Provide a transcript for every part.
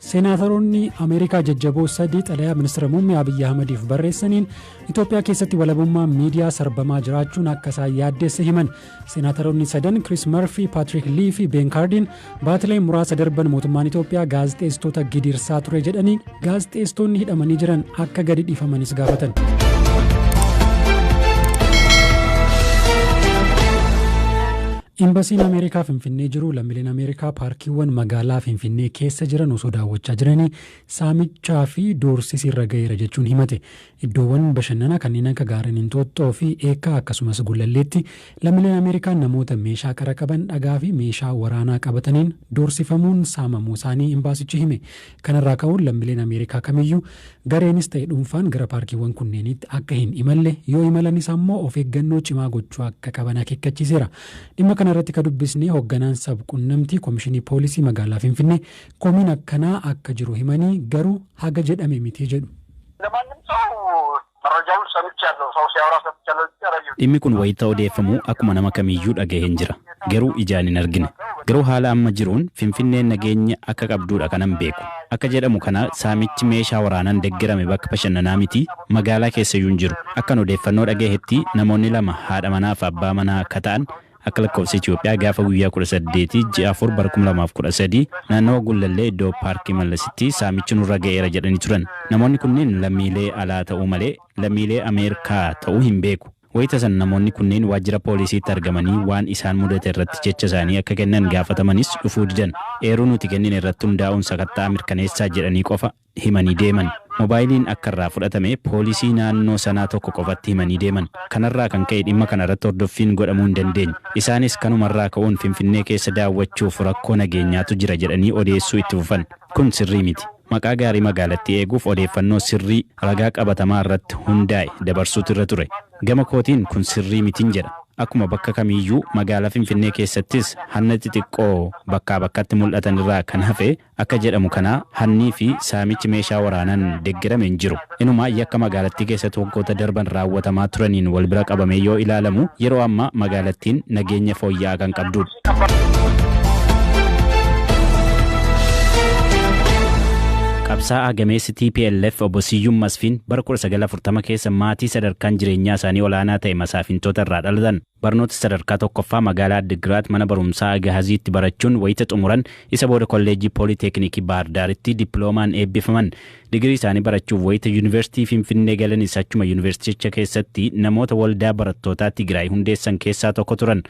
Senaatoroonni Ameerikaa jajjaboo sadii xalayaa ministeera muummee Abiyyi Ahmediif barreessaniin Itoophiyaa keessatti walabummaa miidiyaa sarbamaa jiraachuun akka isaan yaaddeesse himan. Senaatoroonni sadan Chris Murphy, Patrick Lee fi Ben Cardin baatilee muraasa darban mootummaan Itoophiyaa gaazexeessitoota gidirsaa ture jedhanii gaazexeessitoonni hidhamanii jiran akka gadi dhiifamanis gaafatan. Imbasiin Ameerikaa Finfinnee jiru lammiileen Ameerikaa paarkiiwwan magaalaa Finfinnee keessa jiran osoo daawwachaa jiranii saamichaa fi doorsisi irra ga'eera jechuun himate. Iddoowwan bashannanaa kanneen akka gaarreen Inxooxxoo fi Eekkaa akkasumas Gullalleetti lammiileen Ameerikaa namoota meeshaa qara qaban dhagaa fi meeshaa waraanaa qabataniin doorsifamuun saamamuu isaanii imbaasichi hime. Kanarraa ka'uun lammiileen Ameerikaa kamiyyuu gareenis ta'e dhuunfaan gara paarkiiwwan kunneenitti akka hin imalle yoo imalanis ammoo of eeggannoo cimaa gochuu akka qaban akeekkachiiseera. Dhimma kanarratti ka dubbisnee hoogganaan sabquunnamtii Komishinii Poolisii magaalaa Finfinnee komiin akkanaa akka jiru himanii garuu haga jedhame miti jedhu. Dhimmi kun wayita odeeffamu akkuma nama kamiyyuu dhaga'een jira. Garuu ijaan hin argine. Garuu haala amma jiruun Finfinneen nageenya akka qabduudha kanan beeku. Akka jedhamu kana saamichi meeshaa waraanaan deeggarame bakka bashannanaa miti magaalaa keessayyuu hin jiru. Akkan odeeffannoo dhaga'eetti namoonni lama haadha manaa fi abbaa manaa akka ta'an akka lakkoofsa Itoophiyaa gaafa guyyaa 18 ji'a 4 bara 2013 naannoo Gullallee iddoo paarkii Mallasitti saamichi nurra ga'eera jedhanii turan. Namoonni kunneen lammiilee alaa ta'uu malee lammiilee Ameerikaa ta'uu hin beeku. Wayita san namoonni kunneen waajjira poolisiitti argamanii waan isaan mudate irratti jecha isaanii akka kennan gaafatamanis dhufuu didan. Eeruu nuti kennin irratti hundaa'uun sakattaa mirkaneessaa jedhanii qofa himanii deeman. Moobaayiliin akka irraa fudhatame poolisii naannoo sanaa tokko qofatti himanii deeman. Kanarraa kan ka'e dhimma kanarratti hordoffiin godhamuu hin dandeenye. Isaanis kanumarraa ka'uun Finfinnee keessa daawwachuuf rakkoo nageenyaatu jira jedhanii odeessuu itti fufan. Kun sirrii miti. Maqaa gaarii magaalattii eeguuf odeeffannoo sirrii ragaa qabatamaa irratti hundaa'e dabarsuutu irra ture. Gama kootiin kun sirrii mitiin jedha. Akkuma bakka kamiyyuu magaalaa Finfinnee keessattis hanna xixiqqoo bakkaa bakkatti mul'atan irraa kan hafe akka jedhamu kana hannii fi saamichi meeshaa waraanaan deeggarame hin jiru. Inumaa yakka magaalattii keessatti waggoota darban raawwatamaa turaniin wal bira qabame yoo ilaalamu yeroo ammaa magaalattiin nageenya fooyya'aa kan qabdudha. Qabsaa'aa gameessi TPLF obbo Siyyuum Masfiin bara 1940 keessa maatii sadarkaan jireenyaa isaanii olaanaa ta'e masaafintoota irraa dhalatan. Barnoota sadarkaa tokkoffaa magaalaa Addigiraat mana barumsaa Agahaziitti barachuun wayita xumuran isa booda kolleejjii Pooliiteeknikii Baardaaritti dippiloomaan eebbifaman. Digirii isaanii barachuuf wayita Yuunivarsiitii Finfinnee galanis achuma yuunivarsiiticha keessatti namoota waldaa barattootaa Tigraay hundeessan keessaa tokko turan.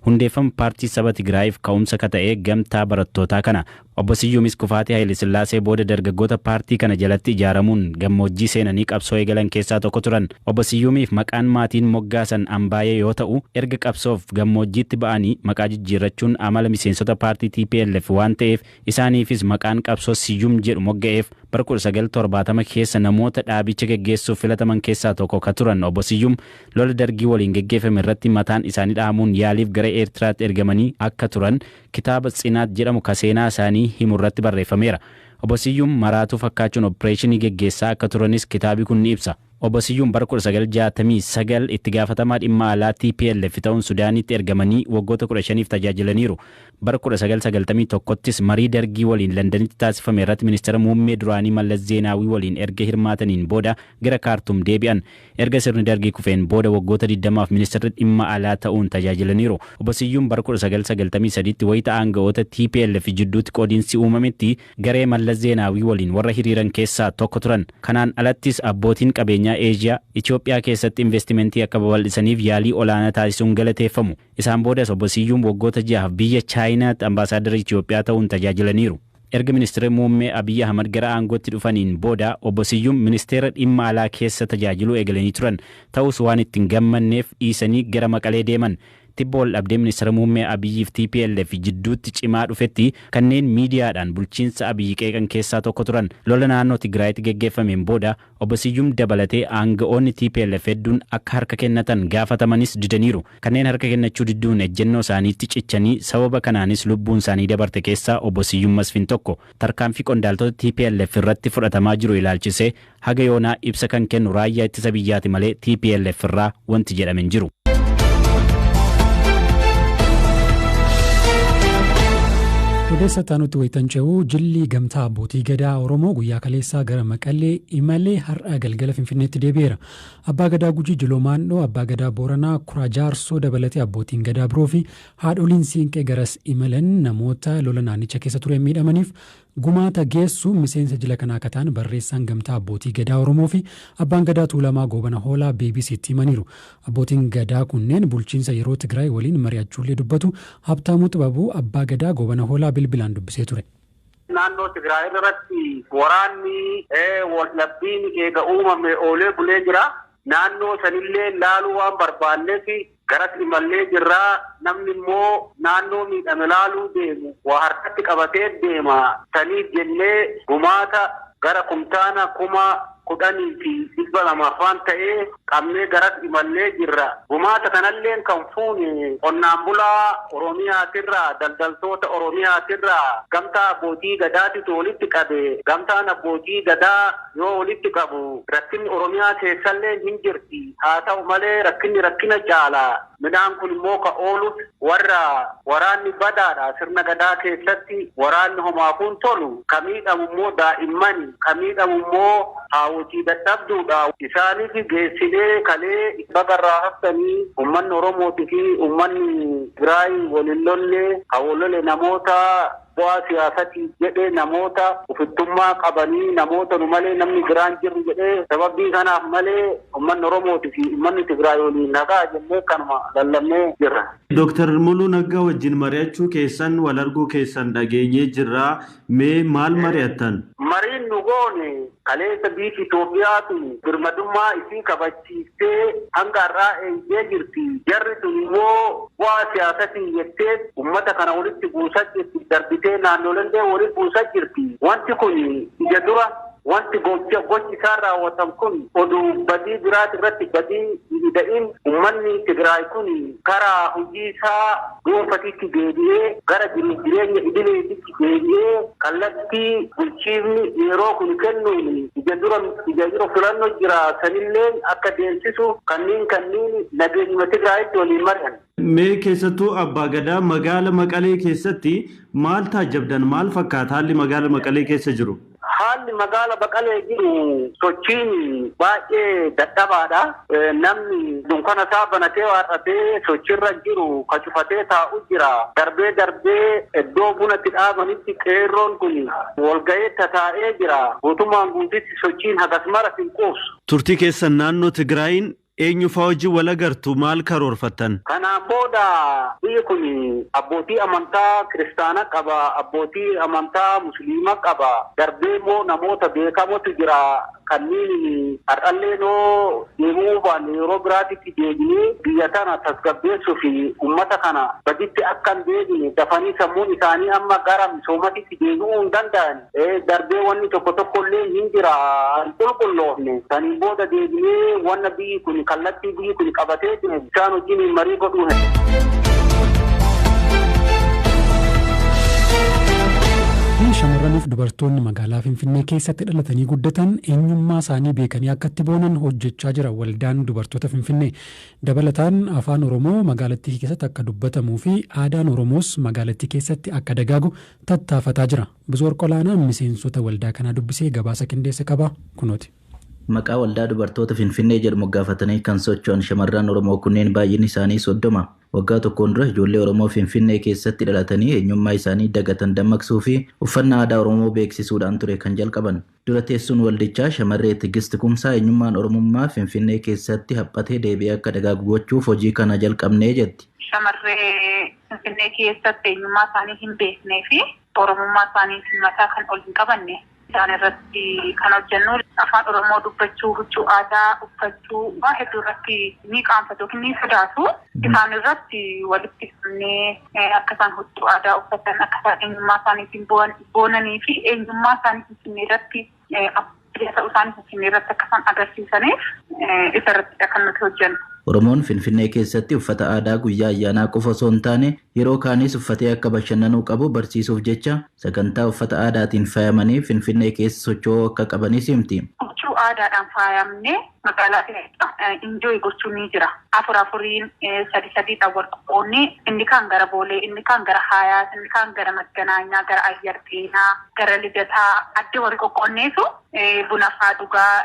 Hundeeffama paartii saba Tigraayiif ka'umsa ka ta'e gamtaa barattootaa kana obbo Siyyuumis kufaatii Haayile Sillaasee booda dargaggoota paartii kana jalatti ijaaramuun gammoojjii seenanii qabsoo eegalan keessaa tokko turan. Obbo Siyyuumiif maqaan maatiin moggaasan Ambaayee yoo ta'u erga qabsoof gammoojjiitti ba'anii maqaa jijjiirrachuun amala miseensota paartii TPLF waan ta'eef isaaniifis maqaan qabsoo Siyyuum jedhu mogga'eef bara 1970 keessa namoota dhaabicha geggeessuuf filataman keessaa tokko ka turan obbo Siyyuum lola dargii waliin geggeeffame irratti mataan isaanii dhaamuun yaaliif gara Eertiraatti ergamanii akka turan kitaaba Tsinaat jedhamu ka seenaa isaanii himu irratti barreeffameera. Obbo Siyyuum maraatuu fakkaachuun opereeshinii geggeessaa akka turanis kitaabi kun ni ibsa. Obbo Siyyuum bara 1969 itti gaafatamaa dhimma alaa TPLF ta'uun Sudaanitti ergamanii waggoota 15f tajaajilaniiru. Bara 1991ttis marii dargii waliin Londanitti taasifame irratti ministeera muummee duraanii Mallas Zeenaawii waliin erga hirmaataniin booda gara Kaartum deebi'an. Erga sirni dargii kufeen booda waggoota 20f ministeera dhimma alaa ta'uun tajaajilaniiru. Obbo Siyyuum bara 1993tti wayita aanga'oota TPLF jidduutti qoodiinsi uumametti garee Mallas Zeenaawii waliin warra hiriiran keessaa tokko turan. Kanaan alattis abbootiin qabeenyaa Eeshiyaa Itoophiyaa keessatti investimentii akka babal'isaniif yaalii olaanaa taasisuun galateeffamu. Isaan boodas obbo Siyyuum waggoota 6f biyya Chaayinaatti ambaasaadara Itoophiyaa ta'uun tajaajilaniiru. Erga ministeera muummee Abiyyi Ahmad gara aangootti dhufaniin booda obbo Siyyuum ministeera dhimma alaa keessa tajaajiluu eegalanii turan. Ta'us waan ittiin gammanneef dhiisanii gara Maqalee deeman. Tibbool dhabdee ministeera muummee Abiyyiif TPLF jidduutti cimaa dhufetti kanneen miidiyaadhaan bulchiinsa Abiyyi qeeqan keessaa tokko turan. Lola naannoo Tigraayitti geggeeffameen booda obbo Siyyuum dabalatee aanga'oonni TPLF hedduun akka harka kennatan gaafatamanis didaniiru. Kanneen harka kennachuu didduun ejjennoo isaaniitti cichanii sababa kanaanis lubbuun isaanii dabarte keessaa obbo Siyyuum Masfiin tokko. Tarkaanfii qondaaltota TPLF irratti fudhatamaa jiru ilaalchisee haga yoonaa ibsa kan kennu raayyaa ittisa biyyaati malee TPLF irraa wanti jedhame hin jiru. Odeessa taanutti waytan ce'uu jilli gamtaa abbootii gadaa Oromoo guyyaa kaleessaa gara Maqallee imalee har'a galgala Finfinneetti deebi'eera. Abbaa gadaa Gujii Jiloomaandhoo, abbaa gadaa Booranaa, Kuraa Jaarsoo dabalatee abbootiin gadaa biroo fi haadholiin siinqee garas imalan namoota lola naannicha keessa ture miidhamaniif gumaata geessu miseensa jila kanaa akka ta'an barreessaan gamtaa abbootii gadaa Oromoo fi abbaan gadaa Tuulamaa Goobana Hoolaa BBC'tti himaniiru. Abbootiin gadaa kunneen bulchiinsa yeroo Tigraay waliin mari'achuullee dubbatu. Habtaamuu Xibabuu abbaa gadaa Goobana Hoolaa bilbilaan dubbisee ture. Naannoo Tigraay irratti waraanni waldhabbiin eega uumame oolee bulee jira. Naannoo sanillee laaluu waan barbaanneef garas imallee jirraa. Namni immoo naannoo miidhame laaluu deemu waa harkatti qabatee deema. Saniif jennee gumaata gara kumtaana 10,200 ta'ee qabnee garas imallee jirra. Gumaata kanallee kan fuune qonnaan bulaa Oromiyaatirraa, daldaltoota Oromiyaatirraa gamtaa abbootii gadaatitu walitti qabe. Gamtaan abbootii gadaa yoo walitti qabu rakkinni Oromiyaa keessallee hin jirti. Haa ta'u malee rakkina caala. Midhaan kun immoo ka oolu warra waraanni badaadha. Sirna gadaa keessatti waraanni homaafuun tolu. Ka miidhamu immoo daa'immani. Ka miidhamu immoo haawwatii dadhabduudha. Isaaniif geessinee kalee bagarraa haftanii uummanni Oromootii fi uummanni Tigraay waliin lollee hawwolole namoota bu'aa siyaasatii jedhee namoota ofittummaa qabanii namoota nu malee namni biraan jiru jedhee sababii kanaaf malee uummanni Oromootii fi uummanni Tigraay waliin nagaa jennee kanuma lallannee jirra. Dr. Muluu Naggaa wajjin mari'achuu keessan wal arguu keessan dhageenyee jirra. Mee maal mari'attan? Mariin nu goone kaleessa biyyi Itoophiyaatu birmadummaa isii kabachiistee hanga har'aa eeggee jirti. Jarri sun immoo bu'aa siyaasatii jettee uummata kana walitti buusaa jirti. Darbitee naannolee walitti buusaa jirti. Wanti kun ija dura wanti gochi isaan raawwatan kun oduu badii biraati irratti badii hidha'iin uummanni Tigraay kun karaa hojii isaa dhuunfatiitti deebi'ee gara jireenya idileetitti deebi'ee kallattii bulchiifni yeroo kun kennuun ija dura filannoo jira sanillee akka deemsisu kanneen nageenya Tigraayitti waliin mari'an. Mee keessattuu abbaa gadaa magaala Maqalee keessatti maal taajabdan maal fakkaata haalli magaala Maqalee keessa jiru? Haalli magaala Maqalee jiru sochiin baay'ee dadhabaadha. Namni dunkana isaa banatee waarratee sochiirra jiru kacufatee taa'u jira. Darbee iddoo bunatti dhaabanitti qeerroon kun walga'ee tataa'ee jira. Guutummaan guutitti sochiin hagas mara hin quubsu. Turtii keessan naannoo Tigraayin eenyu fa'aa wajjin wal agartu maal karoorfattan? Kanaan booda biyyi kun abbootii amantaa kiristaana qaba, abbootii amantaa musliima qaba. Darbee immoo namoota beekamotu jira. Kanneen har'allee noo deemuu baanne yeroo biraatitti deebinee biyya tana tasgabbeessuu fi uummata kana baditti akka hin deebine dafanii sammuun isaanii amma gara misoomatitti deebi'uu hin danda'an. Darbee wanni tokkollee hin jira hin qulqulloofne. Saniin booda deebinee wanna biyyi kun kallattii biyyi kun qabatee jiru isaan wajjin marii godhuun. Shamarraniif dubartoonni magaalaa Finfinnee keessatti dhalatanii guddatan eenyummaa isaanii beekanii akka itti boonan hojjechaa jira waldaan dubartoota Finfinnee. Dabalataan afaan Oromoo magaalattii keessatti akka dubbatamuu fi aadaan Oromoos magaalattii keessatti akka dagaagu tattaafataa jira. Bizoor Qolaanaan miseensota waldaa kanaa dubbisee gabaasa qindeesse qaba kunooti. Maqaa waldaa dubartoota Finfinnee jedhamu gaafatanii kan socho'an shamarran Oromoo kunneen baay'inni isaanii 30. Waggaa tokkoon dura ijoollee Oromoo Finfinnee keessatti dhalatanii eenyummaa isaanii dagatan dammaqsuu fi uffannaa aadaa Oromoo beeksisuudhaan ture kan jalqaban. Dura teessuun waldichaa shamarree Tigist Kumsaa eenyummaan Oromummaa Finfinnee keessatti haphatee deebi'ee akka dagaagu gochuuf hojii kana jalqabnee jetti. Shamarree Finfinnee keessatti eenyummaa isaanii hin beeknee fi Oromummaa isaanii mataa kan ol hin qabanne. Isaan irratti kan hojjennu afaan Oromoo dubbachuu, huccuu aadaa uffachuu waan hedduu irratti ni qaanfatu yookiin ni sodaatu. Isaan irratti walitti dhufnee akka isaan huccuu aadaa uffatan, akka isaan eenyummaa isaaniitiin boonanii fi eenyummaa isaanii Finfinnee irratti ta'uu isaanii Finfinnee irratti akka isaan agarsiisaniif isa irratti kan nuti hojjennu. Oromoon Finfinnee keessatti uffata aadaa guyyaa ayyaanaa qofa osoo hin taane yeroo kaanis uffatee akka bashannanuu qabu barsiisuuf jecha sagantaa uffata aadaatiin faayamanii Finfinnee keessa socho'uu akka qabanis himti. Huccuu aadaadhaan faayamnee magaalaa keessatti injooy gochuu ni jira. Afuriin sadii wal qoqqoodnee inni kaan gara Boolee, inni kaan gara Haayaat, inni kaan gara Magganaanyaa, gara Ayyar Xeenaa, gara Lidataa adda wal qoqqoodneetu buna faa dhugaa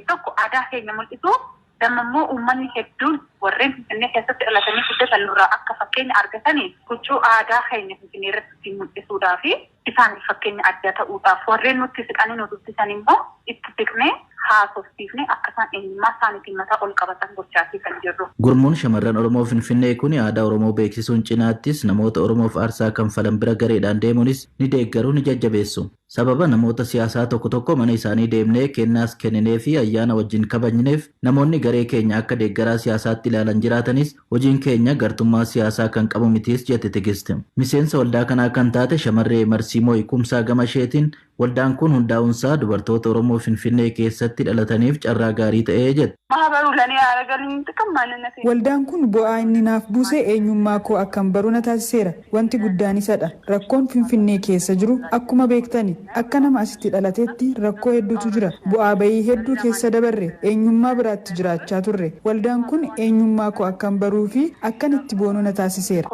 tokko aadaa keenya mul'isu. Damammoo uummanni hedduun warreen Finfinnee keessatti dhalatanii guddatan irraa akka fakkeenya argatanii huccuu aadaa keenya Finfinnee irratti mul'isuudhaa fi isaan fakkeenya adda ta'uudhaaf warreen nutti siqanii nu dubbisan immoo itti siqnee haasofsiifnee akka isaan eenyummaa isaaniitiin mataa ol qabatan gochaasii kan jirru. Gurmuun shamarran Oromoo Finfinnee kun aadaa Oromoo beeksisuun cinaattis namoota Oromoof aarsaa kan falan bira gareedhaan deemuunis ni deeggaru ni jajjabeessu. Sababa namoota siyaasaa tokko mana isaanii deemnee kennaas kenninee fi ayyaana wajjin kabajneef namoonni garee keenya akka deeggaraa siyaasaatti ilaalan jiraatanis hojiin keenya gartummaa siyaasaa kan qabu mitiis jette Tigist. Miseensa waldaa kanaa kan taate shamarree Marsiimoo Ikumsaa gama isheetiin waldaan kun hundaa'uunsaa dubartoota Oromoo Finfinnee keessatti dhalataniif carraa gaarii ta'ee jette. Waldaan kun bu'aa inni naaf buuse eenyummaa koo akkan baru na taasiseera. Wanti guddaan isadha. Rakkoon Finfinnee keessa jiru akkuma beektani akka nama asitti dhalateetti rakkoo hedduutu jira. Bu'aa bayii hedduu keessa dabarre eenyummaa biraatti jiraachaa turre. Waldaan kun eenyummaa koo akkan baruu fi akkan itti boonu na taasiseera.